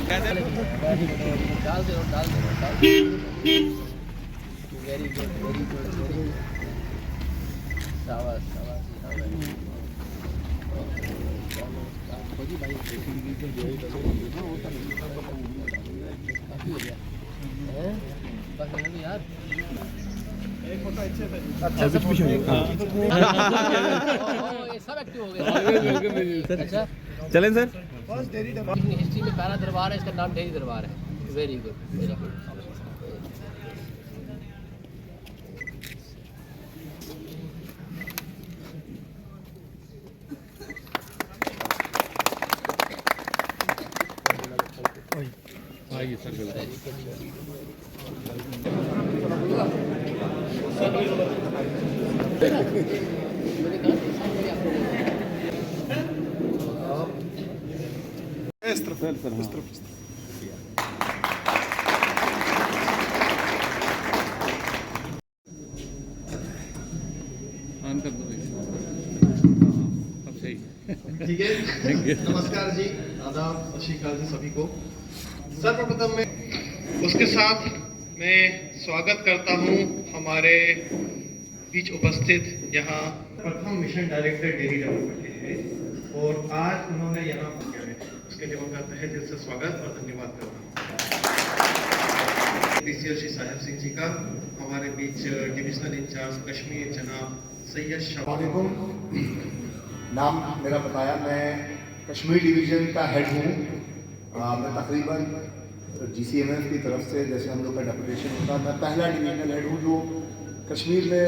डाल they very good very good शाबाश शाबाश भाई यार अच्छा सब कुछ हो गया सब एक्टिव हो गए अच्छा चलें सर। हिस्ट्री में पहला दरबार है, इसका नाम डेरी दरबार है। Very good very good. आइए सर। ठीक है, नमस्कार जी, आदाब, सत श्री अकाल जी सभी को। सर्वप्रथम मैं उसके साथ मैं स्वागत करता हूं हमारे बीच उपस्थित यहाँ प्रथम मिशन डायरेक्टर डेयरी डेवलपमेंट के हैं और आज उन्होंने यहाँ पहुंचा है, उसके लिए उनका तहे दिल से स्वागत और धन्यवाद करता हूँ। डीसीएल श्री साहेब सिंह जी का हमारे बीच डिविजनल इंचार्ज कश्मीर जनाब सैयद शाह। नाम मेरा बताया, मैं कश्मीर डिवीज़न का हेड हूँ। मैं तकरीबन GCMF की तरफ से जैसे हम लोग का डेपुटेशन होता है, मैं पहला डिवीजनल हेड हूँ जो कश्मीर में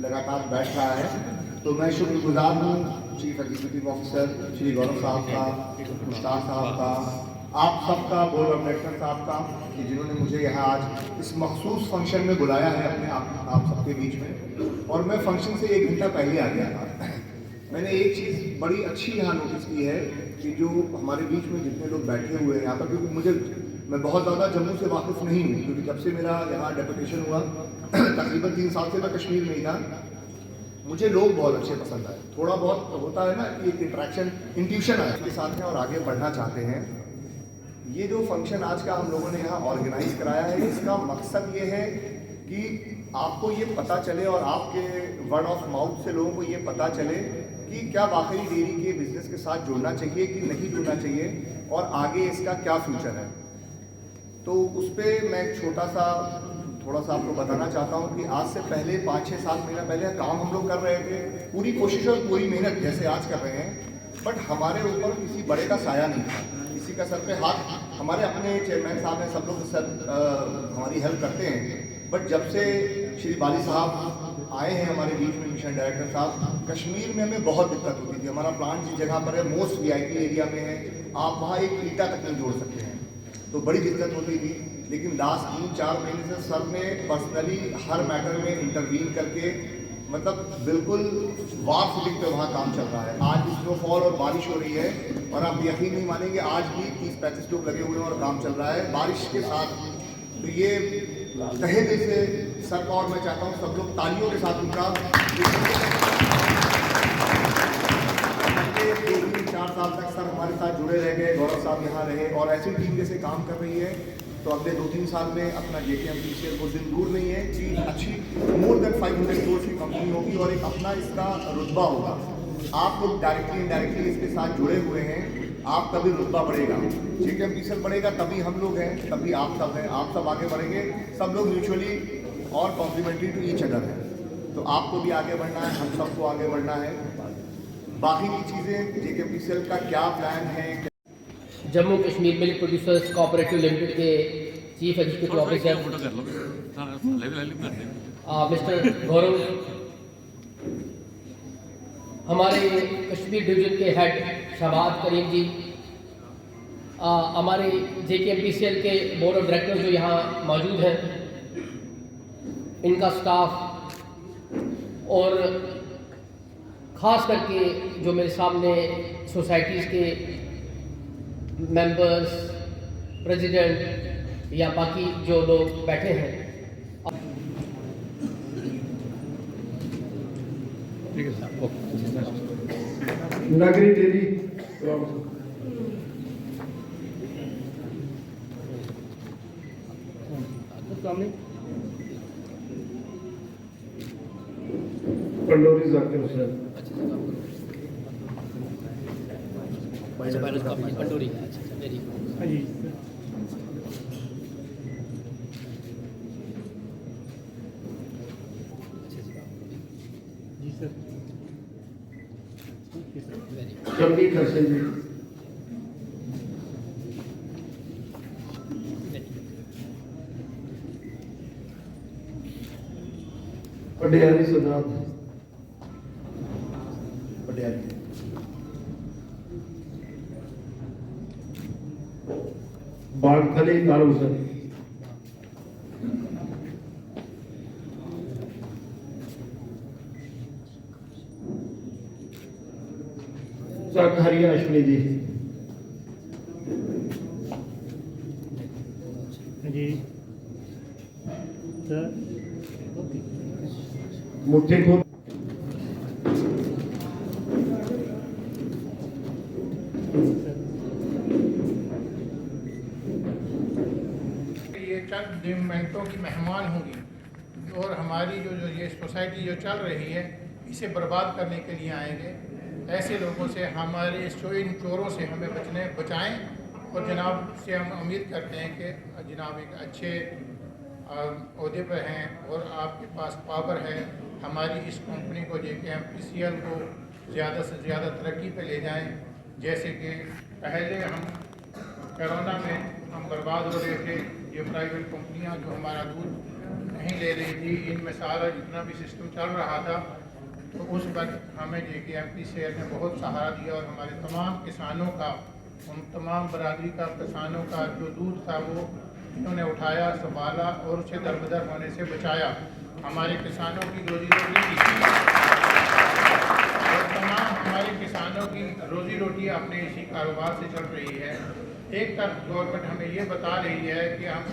लगातार बैठ रहा है। तो मैं शुक्रगुजार हूँ चीफ एग्जीक्यूटिव ऑफिसर श्री गौरव साहब का, मुश्ताक साहब का, आप सबका, बोर्ड ऑफ डायरेक्टर साहब का, कि जिन्होंने मुझे यहाँ आज इस मखसूस फंक्शन में बुलाया है अपने आप सबके बीच में। और मैं फंक्शन से 1 घंटा पहले आ गया था। मैंने एक चीज़ बड़ी अच्छी यहाँ नोटिस की है कि जो हमारे बीच में जितने लोग बैठे हुए हैं यहाँ पर, क्योंकि मैं बहुत ज़्यादा जम्मू से वाकिफ़ नहीं हूँ, क्योंकि जब से मेरा यहाँ डेपुटेशन हुआ तकरीबन 3 साल से मैं कश्मीर में ही था। मुझे लोग बहुत अच्छे पसंद आए। थोड़ा बहुत होता है ना कि एक इंट्रैक्शन, इंट्यूशन आया के साथ हैं और आगे बढ़ना चाहते हैं। ये जो फंक्शन आज का हम लोगों ने यहाँ ऑर्गेनाइज कराया है, इसका मकसद ये है कि आपको ये पता चले और आपके वर्ड ऑफ माउथ से लोगों को ये पता चले कि क्या वाकई डेयरी के बिजनेस के साथ जुड़ना चाहिए कि नहीं जुड़ना चाहिए और आगे इसका क्या फ्यूचर है। तो उस पर मैं थोड़ा सा आपको बताना चाहता हूँ कि आज से पहले 5-6 साल महीना पहले काम हम लोग कर रहे थे, पूरी कोशिश और पूरी मेहनत जैसे आज कर रहे हैं, बट हमारे ऊपर किसी बड़े का साया नहीं था, किसी का सर पे हाथ। हमारे अपने चेयरमैन साहब हैं, सब लोग सर हमारी हेल्प करते हैं, बट जब से श्री बाली साहब आए हैं हमारे बीच में, मिशन डायरेक्टर साहब, कश्मीर में हमें बहुत दिक्कत होती थी। हमारा प्लांट जिस जगह पर है मोस्ट VIP एरिया में है, आप वहाँ एक ईंटा तक नहीं जोड़ सकते हैं, तो बड़ी दिक्कत होती थी। लेकिन लास्ट 3-4 महीने से सर ने पर्सनली हर मैटर में इंटरवीन करके, मतलब बिल्कुल वार फुटिंग पे वहाँ काम चल रहा है। आज स्नोफॉल और बारिश हो रही है और आप यकीन नहीं मानेंगे, आज भी 30-35 लोग लगे हुए हैं और काम चल रहा है बारिश के साथ। तो ये तहे दिल से सर का, और मैं चाहता हूँ सब लोग तालियों के साथ उनका 3-4 साल तक सर हमारे साथ जुड़े रह गए, गौरव साहब यहाँ रहे और ऐसी टीम जैसे काम कर रही है। तो अगले 2-3 साल में अपना JKMPCL को दिन दूर नहीं है कि अच्छी मोर देन 500 करोड़ की कंपनी होगी और एक अपना इसका रुतबा होगा। आप लोग डायरेक्टली इनडायरेक्टली इसके साथ जुड़े हुए हैं, आपका भी रुतबा बढ़ेगा, JKMPCL बढ़ेगा, तभी हम लोग हैं, तभी आप सब हैं, आप सब आगे बढ़ेंगे। सब लोग म्यूचुअली और कॉम्प्लीमेंट्री टू ईच अदर है। तो आपको भी आगे बढ़ना है, हम सबको आगे बढ़ना है। बाकी की चीज़ें JKMPCL का क्या प्लान है। Jammu Kashmir milk producers cooperative limited के चीफ एग्जीक्यूटिव ऑफिसर मिस्टर गौरव, हमारे कश्मीर डिवीजन के हेड शहबाज करीम जी, हमारे JKMPCL के बोर्ड ऑफ डायरेक्टर जो यहाँ मौजूद हैं, इनका स्टाफ, और ख़ास करके जो मेरे सामने सोसाइटीज़ के मेंबर्स, प्रेसिडेंट या बाकी जो लोग बैठे हैं। नगरी डेयरी सामने पंडोरी जाकिर हुसैन। अच्छा पायलट का पंडोरी है। अच्छा वेरी गुड। हाँ जी जी सर वेरी शम्मी हसन जी। पटियाली सिद्धार्थ। पटियाली। बागथली काल हुसैन। हरिया अश्विनी जी। हाँ जी सर मुट्ठी खुद। ये चंद मिनटों की मेहमान होंगी और हमारी जो ये सोसाइटी जो चल रही है इसे बर्बाद करने के लिए आएंगे। ऐसे लोगों से हमारे इन चोरों से हमें बचाएं और जनाब से हम उम्मीद करते हैं कि जनाब एक अच्छे ओहदे पर हैं और आपके पास पावर है। हमारी इस कंपनी को JKMPCL को ज़्यादा से ज़्यादा तरक्की पे ले जाएं। जैसे कि पहले हम कोरोना में हम बर्बाद हो रहे थे, ये प्राइवेट कंपनियां जो हमारा दूध नहीं ले रही थी, इनमें सारा जितना भी सिस्टम चल रहा था, तो उस वक्त हमें JKMPCL ने बहुत सहारा दिया और हमारे तमाम किसानों का, उन तमाम बरादरी का किसानों का जो दूध था वो इन्होंने उठाया, संभाला और उसे दरबदर होने से बचाया। हमारे किसानों की रोजी रोटी की और तमाम हमारे किसानों की रोजी रोटी अपने इसी कारोबार से चल रही है। एक तरफ गवर्नमेंट हमें ये बता रही है कि आप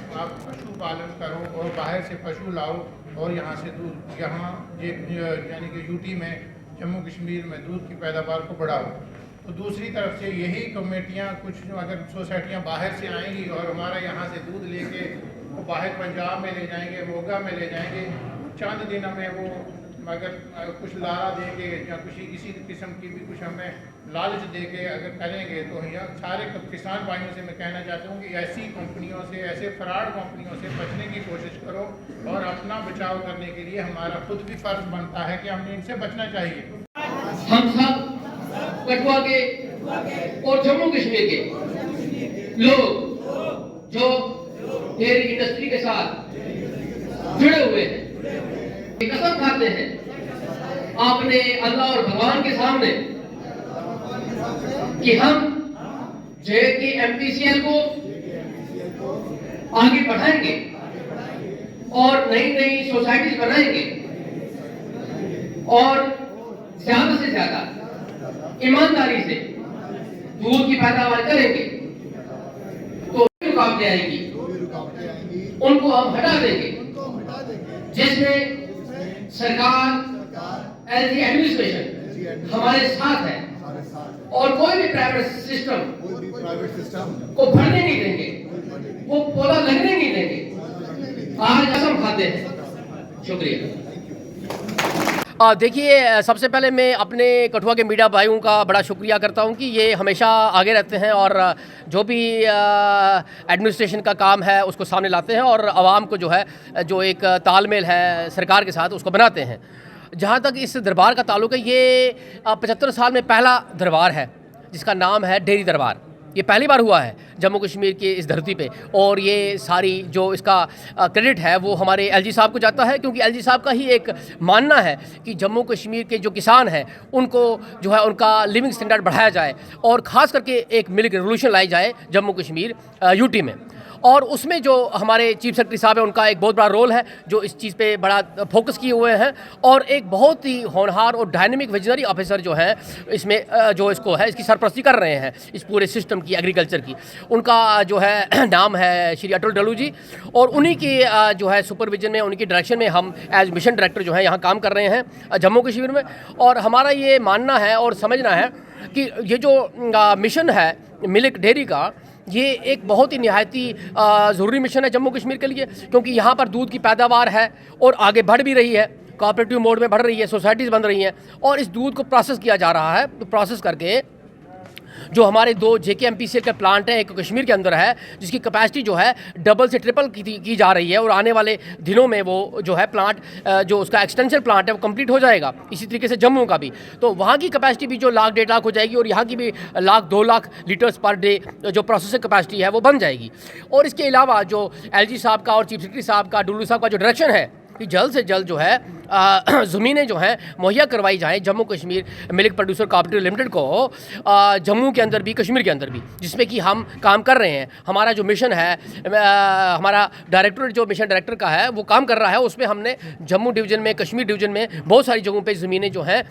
पशुपालन करो और बाहर से पशु लाओ और यहाँ से दूध यानी कि यूटी में, जम्मू कश्मीर में दूध की पैदावार को बढ़ाओ। तो दूसरी तरफ से यही कमेटियाँ कुछ अगर सोसाइटियाँ बाहर से आएंगी और हमारा यहाँ से दूध लेके वो बाहर पंजाब में ले जाएंगे, मोगा में ले जाएंगे, चंद दिन हमें वो अगर कुछ लारा देंगे या किसी किस्म की भी कुछ हमें लालच देके अगर करेंगे तो यहाँ सारे किसान भाइयों से मैं कहना चाहता हूँ कि ऐसी कंपनियों से, ऐसे फ्रॉड कंपनियों से बचने की कोशिश करो और अपना बचाव करने के लिए हमारा खुद भी फर्ज बनता है कि हमें इनसे बचना चाहिए। हम सब कठुआ के और जम्मू कश्मीर के लोग जो डेयरी इंडस्ट्री के साथ जुड़े हुए हैं, कसम खाते हैं आपने अल्लाह और भगवान के सामने कि हम JKMPCL को आगे बढ़ाएंगे और नई नई सोसाइटीज बनाएंगे और ज्यादा से ज्यादा ईमानदारी से दूध की पैदावार करेंगे। तो रुकावटें आएंगी उनको हम हटा देंगे, जिसमें सरकार एज एडमिनिस्ट्रेशन हमारे साथ है और कोई भी प्राइवेट सिस्टम को भरने नहीं देंगे, वो पोला लगने नहीं देंगे। आज कसम खाते हैं। शुक्रिया। देखिए, सबसे पहले मैं अपने कठुआ के मीडिया भाइयों का बड़ा शुक्रिया करता हूं कि ये हमेशा आगे रहते हैं और जो भी एडमिनिस्ट्रेशन का काम है उसको सामने लाते हैं और आवाम को जो है जो एक तालमेल है सरकार के साथ उसको बनाते हैं। जहां तक इस दरबार का ताल्लुक है, ये 75 साल में पहला दरबार है जिसका नाम है डेयरी दरबार। ये पहली बार हुआ है जम्मू कश्मीर की इस धरती पे और ये सारी जो इसका क्रेडिट है वो हमारे LG साहब को जाता है, क्योंकि LG साहब का ही एक मानना है कि जम्मू कश्मीर के जो किसान हैं उनको जो है उनका लिविंग स्टैंडर्ड बढ़ाया जाए और ख़ास करके एक मिल्क रेवोल्यूशन लाई जाए जम्मू कश्मीर UT में। और उसमें जो हमारे चीफ सेक्रेटरी साहब हैं उनका एक बहुत बड़ा रोल है जो इस चीज़ पे बड़ा फोकस किए हुए हैं और एक बहुत ही होनहार और डायनेमिक विजनरी ऑफिसर जो है इसमें जो इसको है इसकी सरपरस्ती कर रहे हैं इस पूरे सिस्टम की, एग्रीकल्चर की। उनका जो है नाम है श्री अटल डलू जी और उन्हीं की जो है सुपरविजन में, उनकी डायरेक्शन में हम एज मिशन डायरेक्टर जो है यहाँ काम कर रहे हैं जम्मू कश्मीर में। और हमारा ये मानना है और समझना है कि ये जो मिशन है मिल्क डेयरी का, ये एक बहुत ही निहायती ज़रूरी मिशन है जम्मू कश्मीर के लिए, क्योंकि यहाँ पर दूध की पैदावार है और आगे बढ़ भी रही है, कोऑपरेटिव मोड में बढ़ रही है, सोसाइटीज़ बन रही हैं और इस दूध को प्रोसेस किया जा रहा है। तो प्रोसेस करके जो हमारे 2 JKMPCL के प्लांट हैं, एक कश्मीर के अंदर है जिसकी कैपेसिटी जो है डबल से ट्रिपल की जा रही है और आने वाले दिनों में वो जो है प्लांट जो उसका एक्सटेंशन प्लांट है वो कंप्लीट हो जाएगा। इसी तरीके से जम्मू का भी, तो वहाँ की कैपेसिटी भी जो 1,00,000 1,50,000 हो जाएगी और यहाँ की भी 1,00,000 2,00,000 लीटर्स पर डे जो प्रोसेसिंग कैपेसिटी है वो बन जाएगी। और इसके अलावा जो LG साहब का और चीफ सेक्रेटरी साहब का, डुल्लू साहब का जो डायरेक्शन है कि जल्द से जल्द जो है ज़मीनें जो हैं मुहैया करवाई जाएँ Jammu Kashmir milk producer cooperative limited को, जम्मू के अंदर भी कश्मीर के अंदर भी, जिसमें कि हम काम कर रहे हैं। हमारा जो मिशन है, हमारा डायरेक्टोरेट जो मिशन डायरेक्टर का है वो काम कर रहा है, उसमें हमने जम्मू डिवीज़न में, कश्मीर डिवीज़न में बहुत सारी जगहों पे ज़मीनें जो हैं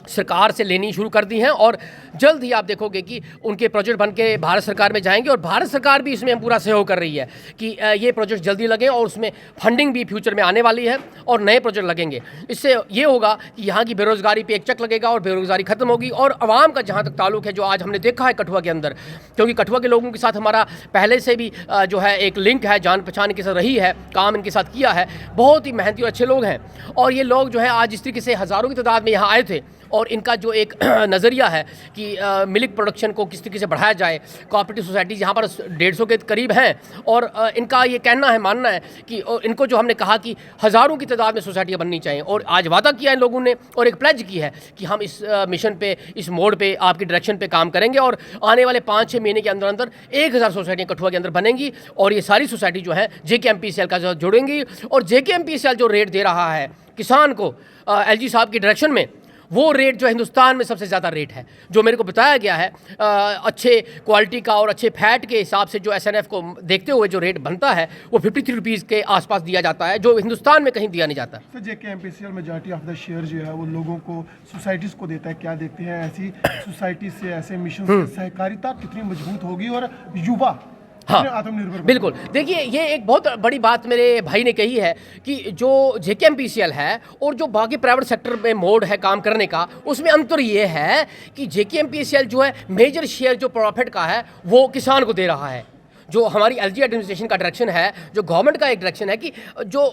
सरकार से लेनी शुरू कर दी हैं और जल्द ही आप देखोगे कि उनके प्रोजेक्ट बन के भारत सरकार में जाएंगे और भारत सरकार भी इसमें पूरा सहयोग कर रही है कि ये प्रोजेक्ट जल्दी लगें और उसमें फंडिंग भी फ्यूचर में आने वाली है और नए प्रोजेक्ट लगेंगे। इससे ये होगा कि यहाँ की बेरोज़गारी पे एक चक लगेगा और बेरोज़गारी ख़त्म होगी। और आवाम का जहाँ तक ताल्लुक है, जो आज हमने देखा है कठुआ के अंदर, क्योंकि कठुआ के लोगों के साथ हमारा पहले से भी जो है एक लिंक है, जान पहचान के साथ रही है, काम इनके साथ किया है, बहुत ही मेहनती और अच्छे लोग हैं। और ये लोग जो है आज इस तरीके से हज़ारों की तादाद में यहाँ आए थे और इनका जो एक नज़रिया है कि मिल्क प्रोडक्शन को किस तरीके से बढ़ाया जाए, कोऑपरेटिव सोसाइटीज़ यहाँ पर 150 के करीब हैं और इनका ये कहना है, मानना है कि इनको जो हमने कहा कि हज़ारों की तादाद में सोसाइटियाँ बननी चाहिए और आज वादा किया इन लोगों ने और एक प्लेज की है कि हम इस मिशन पे, इस मोड पे, आपकी डायरेक्शन पे काम करेंगे और आने वाले 5-6 महीने के अंदर अंदर 1000 सोसाइटियाँ कठुआ के अंदर बनेंगी और ये सारी सोसाइटी जो है JKMPCL का जुड़ेंगी। और JKMPCL जो रेट दे रहा है किसान को LG साहब की डायरेक्शन में, वो रेट जो हिंदुस्तान में सबसे ज़्यादा रेट है, जो मेरे को बताया गया है। अच्छे क्वालिटी का और अच्छे फैट के हिसाब से जो SNF को देखते हुए जो रेट बनता है वो 53 रुपीज़ के आसपास दिया जाता है, जो हिंदुस्तान में कहीं दिया नहीं जाता। Sir JKMPCL majority of the share जो है वो लोगों को, सोसाइटीज़ को देता है। क्या देखते हैं ऐसी सोसाइटी से, ऐसे मिशन से सहकारिता कितनी मजबूत होगी और युवा हाँ आत्मनिर्भर? बिल्कुल, देखिए ये एक बहुत बड़ी बात मेरे भाई ने कही है कि जो JKMPCL है और जो बाकी प्राइवेट सेक्टर में मोड है काम करने का, उसमें अंतर ये है कि JKMPCL जो है मेजर शेयर जो प्रॉफिट का है वो किसान को दे रहा है। जो हमारी LG एडमिनिस्ट्रेशन का डायरेक्शन है, जो गवर्नमेंट का एक डायरेक्शन है कि जो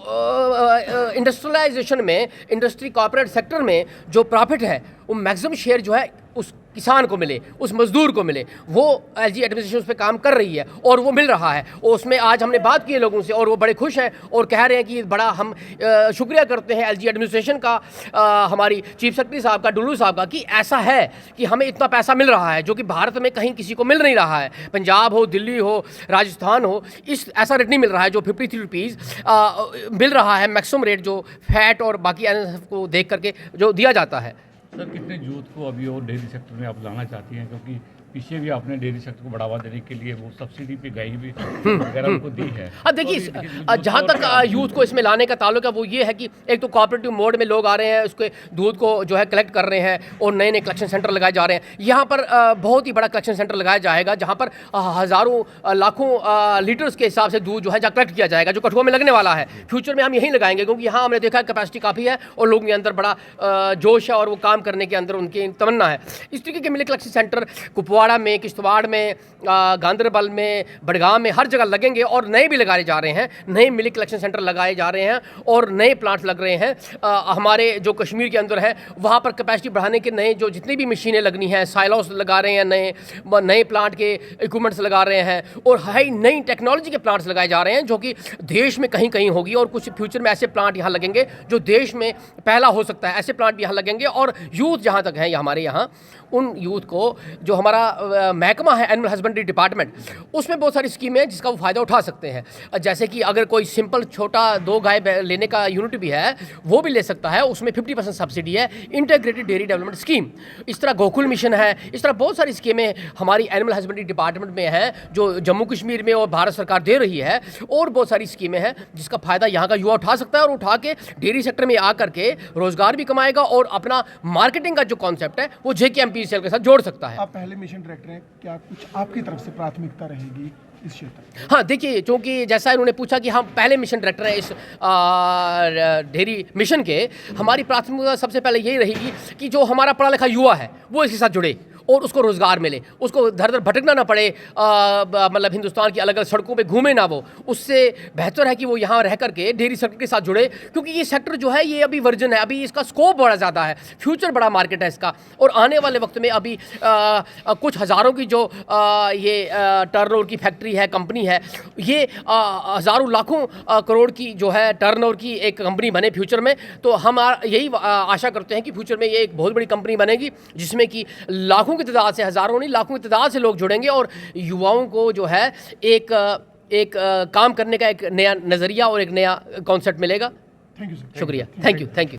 इंडस्ट्रियलाइजेशन में, इंडस्ट्री कॉर्पोरेट सेक्टर में जो प्रॉफिट है वो मैक्सिमम शेयर जो है उस किसान को मिले, उस मजदूर को मिले। वो LG एडमिनिस्ट्रेशन उस पर काम कर रही है और वो मिल रहा है। और उसमें आज हमने बात की है लोगों से और वो बड़े खुश हैं और कह रहे हैं कि बड़ा हम शुक्रिया करते हैं LG एडमिनिस्ट्रेशन का, हमारी चीफ सेक्रेटरी साहब का, डुल्लू साहब का, कि ऐसा है कि हमें इतना पैसा मिल रहा है जो कि भारत में कहीं किसी को मिल नहीं रहा है। पंजाब हो, दिल्ली हो, राजस्थान हो, इस ऐसा रेट नहीं मिल रहा है जो 53 रुपीज़ मिल रहा है मैक्सिमम रेट, जो फैट और बाकी NSF को देख करके जो दिया जाता है। सर कितने यूथ को अभी और डेयरी सेक्टर में आप लाना चाहती हैं, क्योंकि पीछे भी आपने डेयरी सेक्टर को बढ़ावा देने के लिए वो सब्सिडी पे गाय भी वगैरह उनको दी है। अब देखिए जहाँ तक यूथ को इसमें लाने का ताल्लुक है वो ये है कि एक तो कोऑपरेटिव मोड में लोग आ रहे हैं, उसके दूध को जो है कलेक्ट कर रहे हैं और नए नए कलेक्शन सेंटर लगाए जा रहे हैं। यहाँ पर बहुत ही बड़ा कलेक्शन सेंटर लगाया जाएगा जहाँ पर हज़ारों लाखों लीटर्स के हिसाब से दूध जो है जहाँ कलेक्ट किया जाएगा, जो कठुआ में लगने वाला है। फ्यूचर में हम यहीं लगाएंगे क्योंकि यहाँ हमने देखा कैपेसिटी काफ़ी है और लोगों के अंदर बड़ा जोश है और वो काम करने के अंदर उनकी तमन्ना है। इस तरीके के मिल्क कलेक्शन सेंटर कुपवाड़ा में, किश्तवाड़ में, गांदरबल में, बड़गाम में, हर जगह लगेंगे और नए भी लगाए जा रहे हैं। नए मिल्क कलेक्शन सेंटर लगाए जा रहे हैं और नए प्लांट्स लग रहे हैं। हमारे जो कश्मीर के अंदर है वहाँ पर कैपेसिटी बढ़ाने के नए जो जितनी भी मशीनें लगनी हैं, साइलोस लगा रहे हैं, नए प्लांट के इक्विपमेंट्स लगा रहे हैं और हाई नई टेक्नोलॉजी के प्लांट्स लगाए जा रहे हैं जो कि देश में कहीं कहीं होगी। और कुछ फ्यूचर में ऐसे प्लांट यहाँ लगेंगे जो देश में पहला हो सकता है, ऐसे प्लांट भी यहाँ लगेंगे। और यूथ जहाँ तक है हमारे यहाँ, उन यूथ को जो हमारा महकमा है एनिमल हस्बेंड्री डिपार्टमेंट, उसमें बहुत सारी स्कीमें हैं जिसका वो फ़ायदा उठा सकते हैं। जैसे कि अगर कोई सिंपल छोटा 2 गाय लेने का यूनिट भी है वो भी ले सकता है, उसमें 50% सब्सिडी है। इंटीग्रेटेड डेयरी डेवलपमेंट स्कीम, इस तरह गोकुल मिशन है, इस तरह बहुत सारी स्कीमें हमारी एनिमल हस्बेंड्री डिपार्टमेंट में हैं जो जम्मू कश्मीर में और भारत सरकार दे रही है। और बहुत सारी स्कीमें हैं जिसका फ़ायदा यहाँ का युवा उठा सकता है और उठा के डेयरी सेक्टर में आकर के रोज़गार भी कमाएगा और अपना मार्केटिंग का जो कॉन्सेप्ट है वो JKMPCL के साथ जोड़ सकता है। आप पहले मिशन डायरेक्टर हैं, क्या कुछ आपकी तरफ से प्राथमिकता रहेगी इस क्षेत्र? हाँ देखिए, क्योंकि जैसा इन्होंने पूछा कि हम पहले मिशन डायरेक्टर हैं इस डेयरी मिशन के, हमारी प्राथमिकता सबसे पहले यही रहेगी कि जो हमारा पढ़ा लिखा युवा है वो इसके साथ जुड़े और उसको रोज़गार मिले, उसको धर धर भटकना ना पड़े, मतलब हिंदुस्तान की अलग अलग सड़कों पे घूमे ना वो। उससे बेहतर है कि वो यहाँ रह करके डेयरी सेक्टर के साथ जुड़े, क्योंकि ये सेक्टर जो है ये अभी वर्जन है, अभी इसका स्कोप बड़ा ज़्यादा है, फ्यूचर बड़ा मार्केट है इसका। और आने वाले वक्त में अभी कुछ हज़ारों की जो ये टर्नओवर की फैक्ट्री है, कंपनी है, ये हज़ारों लाखों करोड़ की जो है टर्नओवर की एक कंपनी बने फ्यूचर में। तो हम यही आशा करते हैं कि फ्यूचर में ये एक बहुत बड़ी कंपनी बनेगी, जिसमें कि लाखों की तादाद से, हज़ारों नहीं लाखों की तादाद से लोग जुड़ेंगे और युवाओं को जो है एक काम करने का एक नया नज़रिया और एक नया कॉन्सेप्ट मिलेगा। Thank you sir. शुक्रिया, थैंक यू।